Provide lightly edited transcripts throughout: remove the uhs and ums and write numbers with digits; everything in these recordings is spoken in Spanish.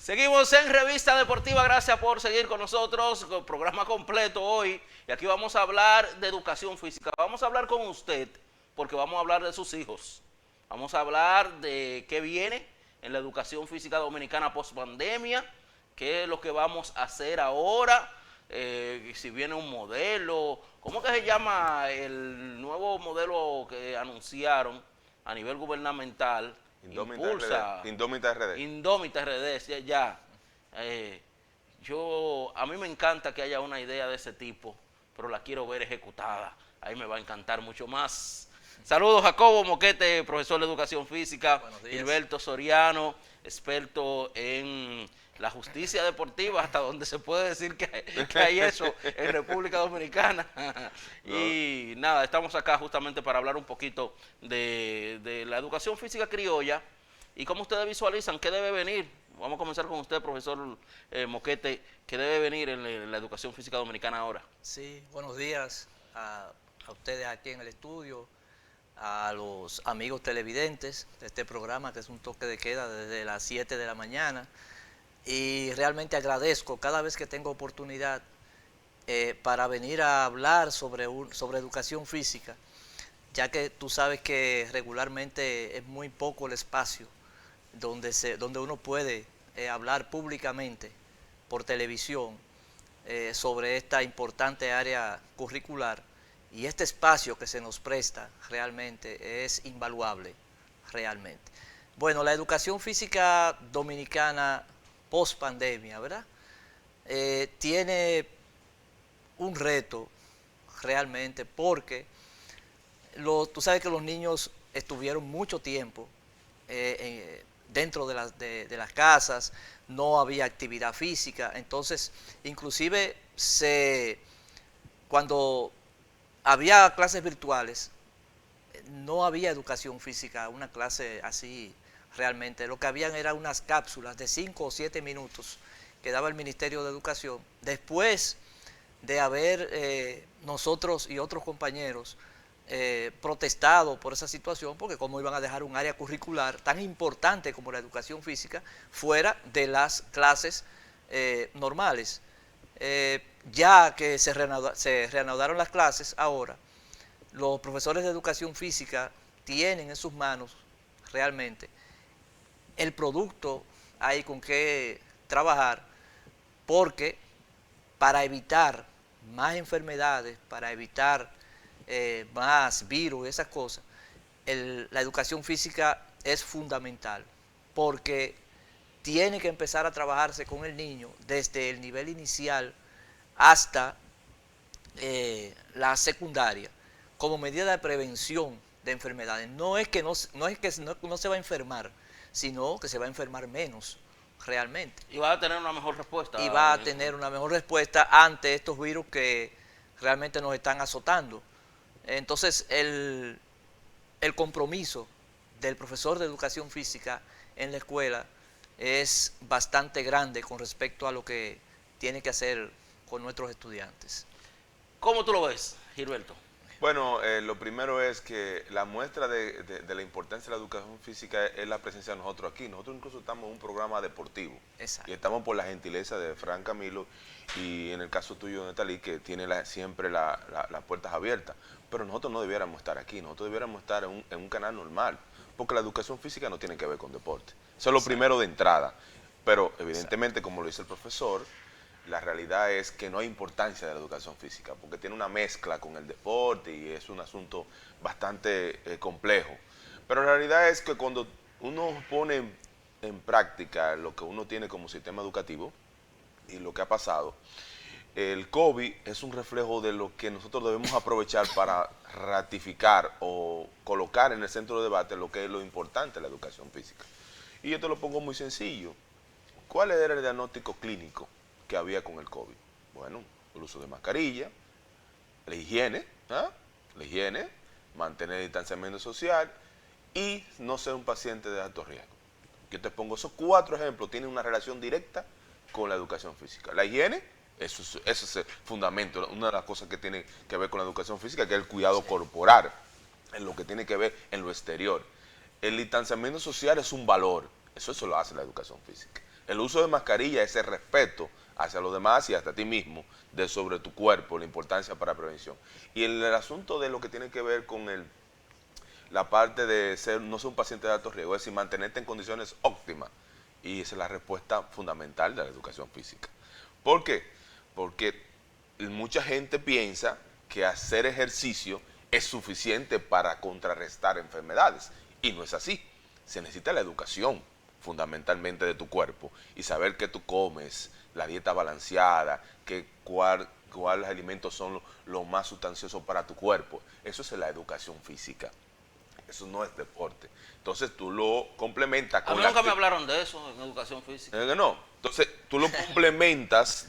Seguimos en Revista Deportiva, gracias por seguir con nosotros, con el programa completo hoy. Y aquí vamos a hablar de educación física. Vamos a hablar con usted, porque vamos a hablar de sus hijos. Vamos a hablar de qué viene en la educación física dominicana post pandemia, qué es lo que vamos a hacer ahora, si viene un modelo, ¿cómo que se llama el nuevo modelo que anunciaron a nivel gubernamental? Indómita Impulsa, RD. Indómita RD. Indómita RD, sí, ya. A mí me encanta que haya una idea de ese tipo, pero la quiero ver ejecutada. Ahí me va a encantar mucho más. Saludos, Jacobo Moquete, profesor de educación física. Buenos días. Gilberto Soriano, experto en la justicia deportiva, hasta donde se puede decir que hay eso en República Dominicana. Y nada, estamos acá justamente para hablar un poquito de la educación física criolla y cómo ustedes visualizan qué debe venir. Vamos a comenzar con usted, profesor Moquete, qué debe venir en la educación física dominicana ahora. Sí, buenos días a ustedes aquí en el estudio, a los amigos televidentes de este programa que es un toque de queda desde las 7 de la mañana. Y realmente agradezco cada vez que tengo oportunidad para venir a hablar sobre educación física, ya que tú sabes que regularmente es muy poco el espacio donde uno puede hablar públicamente por televisión sobre esta importante área curricular, y este espacio que se nos presta realmente es invaluable, realmente. Bueno, la educación física dominicana post pandemia, ¿verdad? Tiene un reto realmente porque tú sabes que los niños estuvieron mucho tiempo dentro de las casas, no había actividad física, entonces inclusive cuando había clases virtuales, no había educación física, una clase así realmente. Lo que habían eran unas cápsulas de 5 o 7 minutos que daba el Ministerio de Educación, después de haber nosotros y otros compañeros protestado por esa situación, porque cómo iban a dejar un área curricular tan importante como la educación física fuera de las clases normales. Ya que se reanudaron las clases ahora, los profesores de educación física tienen en sus manos realmente el producto ahí con que trabajar, porque para evitar más enfermedades, para evitar más virus, esas cosas, la educación física es fundamental, porque tiene que empezar a trabajarse con el niño desde el nivel inicial hasta la secundaria, como medida de prevención de enfermedades. No es que no se va a enfermar, sino que se va a enfermar menos realmente. Y va a tener una mejor respuesta. Y va a tener una mejor respuesta ante estos virus que realmente nos están azotando. Entonces, el compromiso del profesor de educación física en la escuela es bastante grande con respecto a lo que tiene que hacer con nuestros estudiantes. ¿Cómo tú lo ves, Gilberto? Bueno, lo primero es que la muestra de la importancia de la educación física es la presencia de nosotros aquí. Nosotros incluso estamos en un programa deportivo. Exacto. Y estamos por la gentileza de Fran Camilo y en el caso tuyo, Natalie, que tiene siempre las puertas abiertas. Pero nosotros no debiéramos estar aquí, nosotros debiéramos estar en un canal normal, porque la educación física no tiene que ver con deporte. Eso es lo primero de entrada. Pero evidentemente, como lo dice el profesor, la realidad es que no hay importancia de la educación física, porque tiene una mezcla con el deporte y es un asunto bastante complejo. Pero la realidad es que cuando uno pone en práctica lo que uno tiene como sistema educativo y lo que ha pasado, el COVID es un reflejo de lo que nosotros debemos aprovechar para ratificar o colocar en el centro de debate lo que es lo importante de la educación física. Y yo te lo pongo muy sencillo. ¿Cuál era el diagnóstico clínico que había con el COVID? Bueno, el uso de mascarilla, la higiene, mantener el distanciamiento social y no ser un paciente de alto riesgo. Yo te pongo esos 4 ejemplos, tienen una relación directa con la educación física. La higiene, eso es el fundamento, una de las cosas que tiene que ver con la educación física, que es el cuidado corporal, en lo que tiene que ver en lo exterior. El distanciamiento social es un valor, eso lo hace la educación física. El uso de mascarilla es el respeto hacia los demás y hasta ti mismo de sobre tu cuerpo, la importancia para la prevención. Y el asunto de lo que tiene que ver con la parte de no ser un paciente de alto riesgo, es decir, mantenerte en condiciones óptimas. Y esa es la respuesta fundamental de la educación física. ¿Por qué? Porque mucha gente piensa que hacer ejercicio es suficiente para contrarrestar enfermedades. Y no es así. Se necesita la educación fundamentalmente de tu cuerpo y saber qué tú comes, la dieta balanceada, cuáles alimentos son los más sustanciosos para tu cuerpo. Eso es la educación física. Eso no es deporte. Entonces tú lo complementas con... A mí nunca me hablaron de eso en educación física. No. Entonces tú lo complementas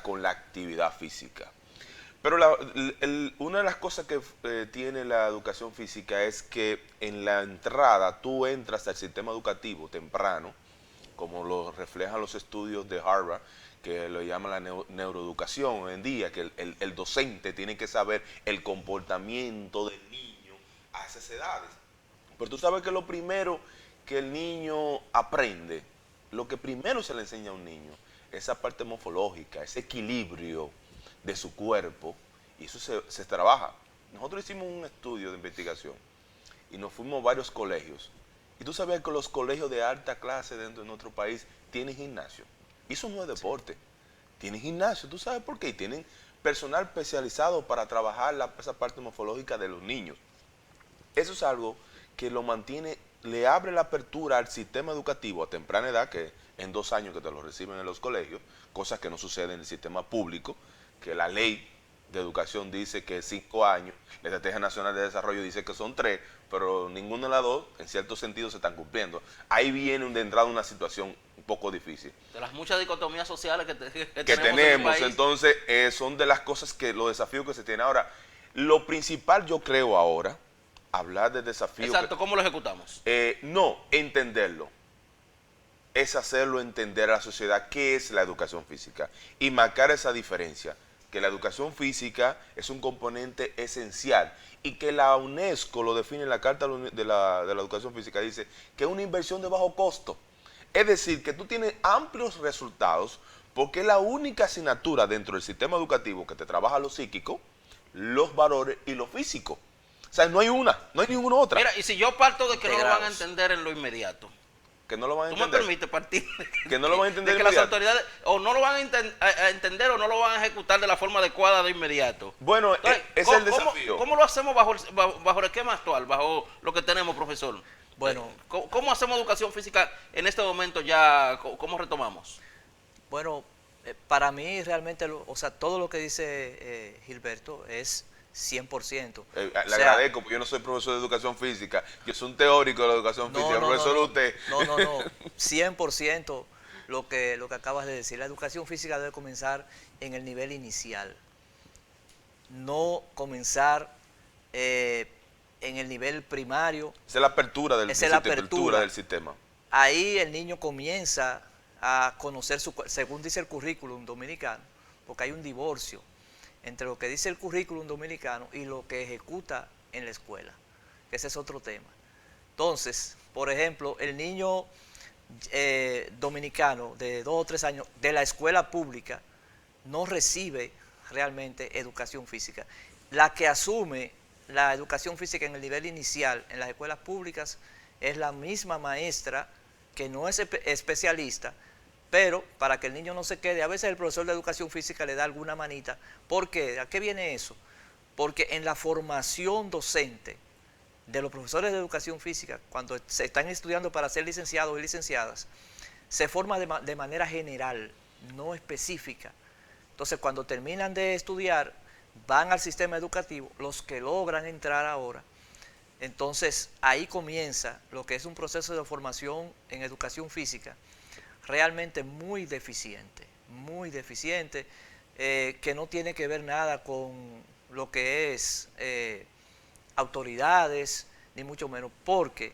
con la actividad física. Pero una de las cosas que tiene la educación física es que en la entrada tú entras al sistema educativo temprano, como lo reflejan los estudios de Harvard, que lo llaman la neuroeducación hoy en día, que el docente tiene que saber el comportamiento del niño a esas edades. Pero tú sabes que lo primero que el niño aprende, lo que primero se le enseña a un niño, esa parte morfológica, ese equilibrio de su cuerpo, y eso se trabaja. Nosotros hicimos un estudio de investigación y nos fuimos a varios colegios. Y tú sabías que los colegios de alta clase dentro de nuestro país tienen gimnasio. Y eso no es deporte. Tienen gimnasio, ¿tú sabes por qué? Y tienen personal especializado para trabajar esa parte morfológica de los niños. Eso es algo que lo mantiene, le abre la apertura al sistema educativo a temprana edad, que en 2 años que te lo reciben en los colegios, cosas que no suceden en el sistema público, que la ley de educación dice que 5 años, la Estrategia Nacional de Desarrollo dice que son 3, pero ninguna de las dos, en cierto sentido, se están cumpliendo. Ahí viene de entrada una situación un poco difícil. De las muchas dicotomías sociales que tenemos en el país. Entonces, son de las cosas los desafíos que se tienen. Ahora, lo principal yo creo ahora, hablar de desafíos... Exacto, ¿cómo lo ejecutamos? No, entenderlo. Es hacerlo entender a la sociedad qué es la educación física y marcar esa diferencia, que la educación física es un componente esencial y que la UNESCO lo define en la Carta de la Educación Física, dice que es una inversión de bajo costo. Es decir, que tú tienes amplios resultados porque es la única asignatura dentro del sistema educativo que te trabaja lo psíquico, los valores y lo físico. O sea, no hay ninguna otra. Mira, y si yo parto de que no lo van a Integrados. entender en lo inmediato, Que no lo van a ¿tú me entender. permites partir Que no lo van a entender de que las inmediato. autoridades o no lo van a entender o no lo van a ejecutar de la forma adecuada de inmediato? Bueno, Entonces, ese es el desafío. ¿Cómo lo hacemos bajo el esquema actual, bajo lo que tenemos, profesor? Bueno. ¿Cómo hacemos educación física en este momento ya? ¿Cómo retomamos? Bueno, para mí realmente, o sea, todo lo que dice Gilberto es 100%. Le O sea, agradezco, porque yo no soy profesor de educación física, yo soy un teórico de la educación física, profesor usted. No, 100% lo que acabas de decir. La educación física debe comenzar en el nivel inicial, no comenzar en el nivel primario. Esa es la apertura Esa es la apertura del sistema. Ahí el niño comienza a conocer, según dice el currículum dominicano, porque hay un divorcio entre lo que dice el currículum dominicano y lo que ejecuta en la escuela. Ese es otro tema. Entonces, por ejemplo, el niño dominicano de 2 o 3 años de la escuela pública no recibe realmente educación física. La que asume la educación física en el nivel inicial en las escuelas públicas es la misma maestra que no es especialista, pero para que el niño no se quede, a veces el profesor de educación física le da alguna manita. ¿Por qué? ¿A qué viene eso? Porque en la formación docente de los profesores de educación física, cuando se están estudiando para ser licenciados y licenciadas, se forma de manera general, no específica. Entonces, cuando terminan de estudiar, van al sistema educativo, los que logran entrar ahora. Entonces, ahí comienza lo que es un proceso de formación en educación física, realmente muy deficiente, que no tiene que ver nada con lo que es autoridades, ni mucho menos, porque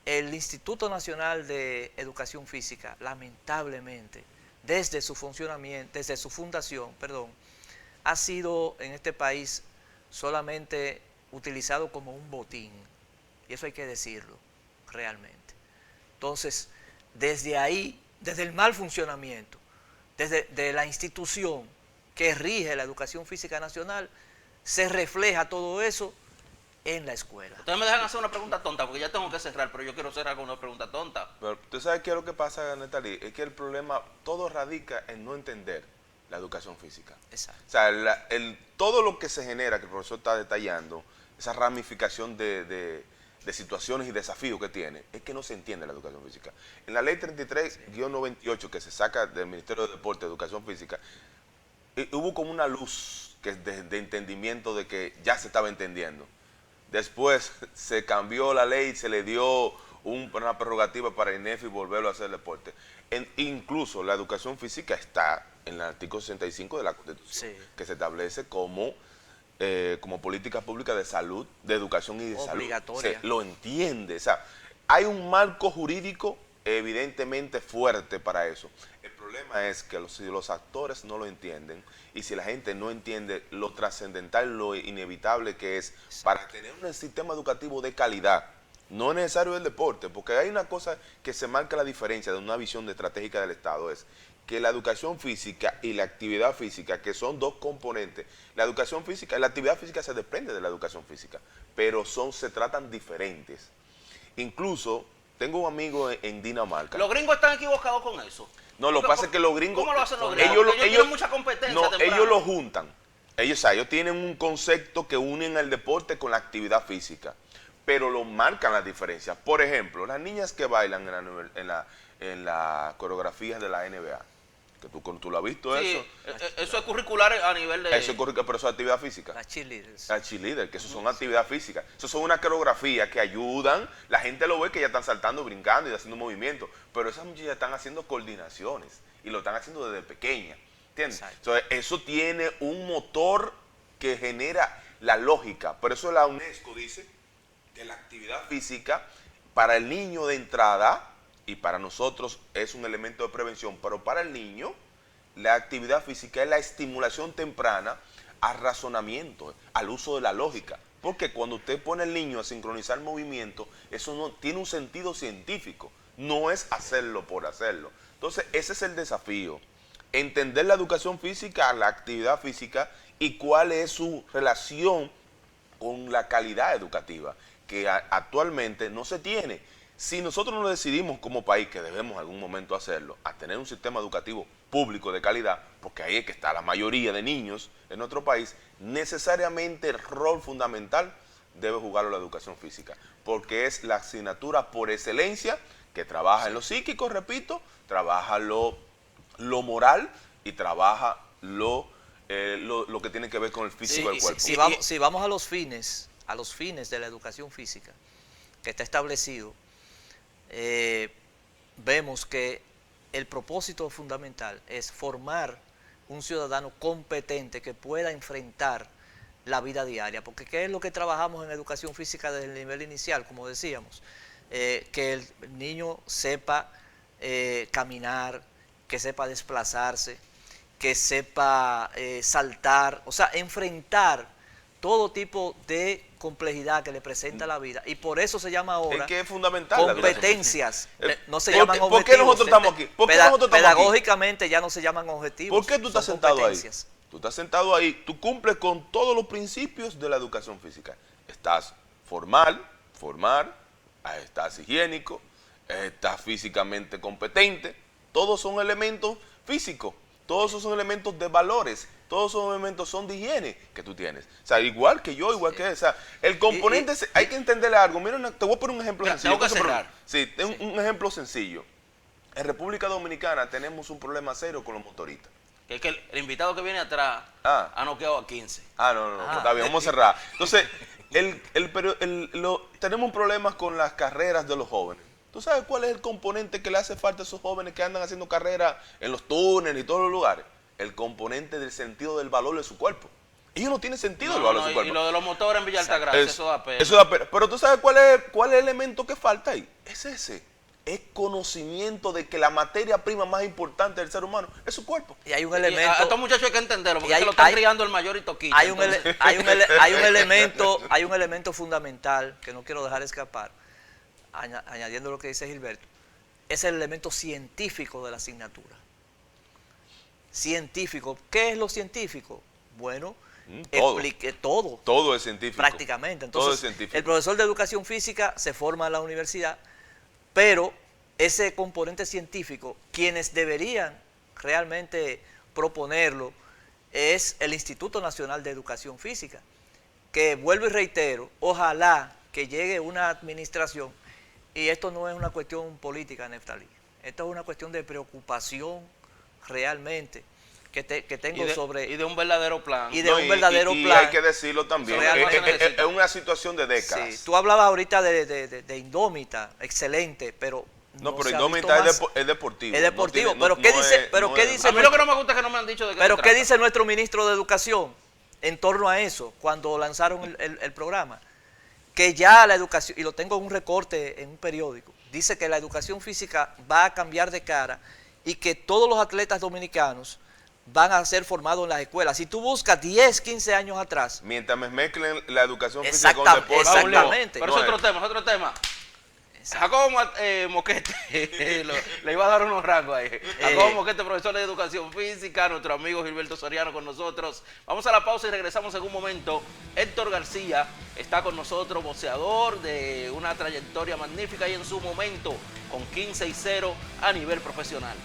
el Instituto Nacional de Educación Física, lamentablemente, desde su funcionamiento, desde su fundación, ha sido en este país solamente utilizado como un botín, y eso hay que decirlo realmente. Entonces, desde ahí desde el mal funcionamiento, desde la institución que rige la educación física nacional, se refleja todo eso en la escuela. Ustedes me dejan hacer una pregunta tonta, porque ya tengo que cerrar, pero yo quiero cerrar con una pregunta tonta. Pero tú sabes qué es lo que pasa, Netalí, es que el problema todo radica en no entender la educación física. Exacto. O sea, todo lo que se genera, que el profesor está detallando, esa ramificación de situaciones y desafíos que tiene, es que no se entiende la educación física. En la ley 33-98 que se saca del Ministerio de Deporte y Educación Física, hubo como una luz de entendimiento de que ya se estaba entendiendo. Después se cambió la ley, se le dio una prerrogativa para INEFI volverlo a hacer deporte. Incluso la educación física está en el artículo 65 de la Constitución, sí, que se establece como política pública de salud, de educación y de obligatoria. Salud. Se lo entiende. O sea, hay un marco jurídico evidentemente fuerte para eso. El problema es que si los actores no lo entienden y si la gente no entiende lo trascendental, lo inevitable que es para tener un sistema educativo de calidad. No es necesario el deporte, porque hay una cosa que se marca la diferencia de una visión estratégica del Estado, es que la educación física y la actividad física, que son dos componentes, la educación física, la actividad física se desprende de la educación física, pero se tratan diferentes. Incluso, tengo un amigo en Dinamarca. ¿Los gringos están equivocados con eso? No, lo que pasa es que los gringos... ¿Cómo lo hacen los gringos? Ellos tienen mucha competencia. No, ellos lo juntan. Ellos tienen un concepto que unen el deporte con la actividad física, pero lo marcan las diferencias. Por ejemplo, las niñas que bailan en la coreografía de la NBA, que tú lo has visto, sí, eso es curricular a nivel de... Eso es curricular, pero eso es actividad física. Las cheerleaders. Las cheerleaders, que eso son actividad física. Eso son una coreografía que ayudan, la gente lo ve que ya están saltando, brincando y haciendo movimientos, pero esas muchachas están haciendo coordinaciones y lo están haciendo desde pequeña, ¿entiendes? Entonces, eso tiene un motor que genera la lógica. Por eso la UNESCO dice que la actividad física para el niño de entrada y para nosotros es un elemento de prevención, pero para el niño la actividad física es la estimulación temprana al razonamiento, al uso de la lógica. Porque cuando usted pone al niño a sincronizar movimiento, eso no tiene un sentido científico, no es hacerlo por hacerlo. Entonces ese es el desafío, entender la educación física, la actividad física y cuál es su relación con la calidad educativa, que actualmente no se tiene. Si nosotros no decidimos como país, que debemos en algún momento hacerlo, a tener un sistema educativo público de calidad, porque ahí es que está la mayoría de niños en nuestro país, necesariamente el rol fundamental debe jugarlo la educación física, porque es la asignatura por excelencia que trabaja en lo psíquico, repito, trabaja lo moral y trabaja lo que tiene que ver con el físico del cuerpo. Si vamos a los fines de la educación física, que está establecido, vemos que el propósito fundamental es formar un ciudadano competente que pueda enfrentar la vida diaria, porque ¿qué es lo que trabajamos en educación física desde el nivel inicial? Como decíamos, que el niño sepa caminar, que sepa desplazarse, que sepa saltar, o sea, enfrentar todo tipo de complejidad que le presenta la vida, y por eso se llama ahora es que es fundamental competencias, no se llaman objetivos. ¿Por qué nosotros estamos aquí? Pedagógicamente ya no se llaman objetivos. ¿Por qué tú estás sentado ahí? Tú estás sentado ahí, tú cumples con todos los principios de la educación física. Estás formar, estás higiénico, estás físicamente competente, todos son elementos físicos, todos esos son elementos de valores, todos esos elementos son de higiene que tú tienes. O sea, igual que yo, igual que él. O sea, el componente, hay que entenderle algo. Mira, te voy a poner un ejemplo sencillo. Tengo que cerrar. Sí, un ejemplo sencillo. En República Dominicana tenemos un problema serio con los motoristas. Que es que el invitado que viene atrás ha noqueado a 15. No, está bien, vamos a cerrar. Entonces, tenemos un problema con las carreras de los jóvenes. ¿Tú sabes cuál es el componente que le hace falta a esos jóvenes que andan haciendo carreras en los túneles y todos los lugares? El componente del sentido del valor de su cuerpo. Ellos no tienen sentido del valor de su cuerpo. Y lo de los motores en Villa Altagracia, eso da pena. Eso da pena. Pero ¿tú sabes cuál es el elemento que falta ahí? Es ese. Es conocimiento de que la materia prima más importante del ser humano es su cuerpo. Y hay un elemento... A estos muchachos hay que entenderlo, porque lo están criando el mayor y Toquilla. Hay un elemento fundamental que no quiero dejar escapar, añadiendo lo que dice Gilberto, es el elemento científico de la asignatura. Científico. ¿Qué es lo científico? Bueno, Todo. explique todo. Todo es científico. Prácticamente. Entonces, todo es científico. el profesor de educación física se forma en la universidad, pero ese componente científico, quienes deberían realmente proponerlo, es el Instituto Nacional de Educación Física, que vuelvo y reitero, ojalá que llegue una administración, y esto no es una cuestión política, Neftalí, esto es una cuestión de preocupación realmente que tengo y de un verdadero plan. Y de un verdadero y plan. hay que decirlo también, Realmente es una situación de décadas. Sí, tú hablabas ahorita de Indómita, excelente, pero No, pero se ha Indómita visto es deportivo. Es deportivo, No pero tiene- ¿qué no dice? es- Pero no ¿qué es- dice? A mí lo que no me gusta es que no me han dicho de qué Pero se ¿qué trata. dice nuestro ministro de Educación en torno a eso cuando lanzaron el programa? Que ya la educación, y lo tengo en un recorte en un periódico, dice que la educación física va a cambiar de cara y que todos los atletas dominicanos van a ser formados en las escuelas. Si tú buscas 10, 15 años atrás, Mientras me mezclen la educación física con el deporte. Exactamente. Pero no es otro es. tema, es otro tema. Jacobo Moquete, le iba a dar unos rangos ahí. Jacobo Moquete, profesor de educación física, nuestro amigo Gilberto Soriano con nosotros. Vamos a la pausa y regresamos en un momento. Héctor García está con nosotros, boxeador de una trayectoria magnífica y en su momento con 15-0 a nivel profesional.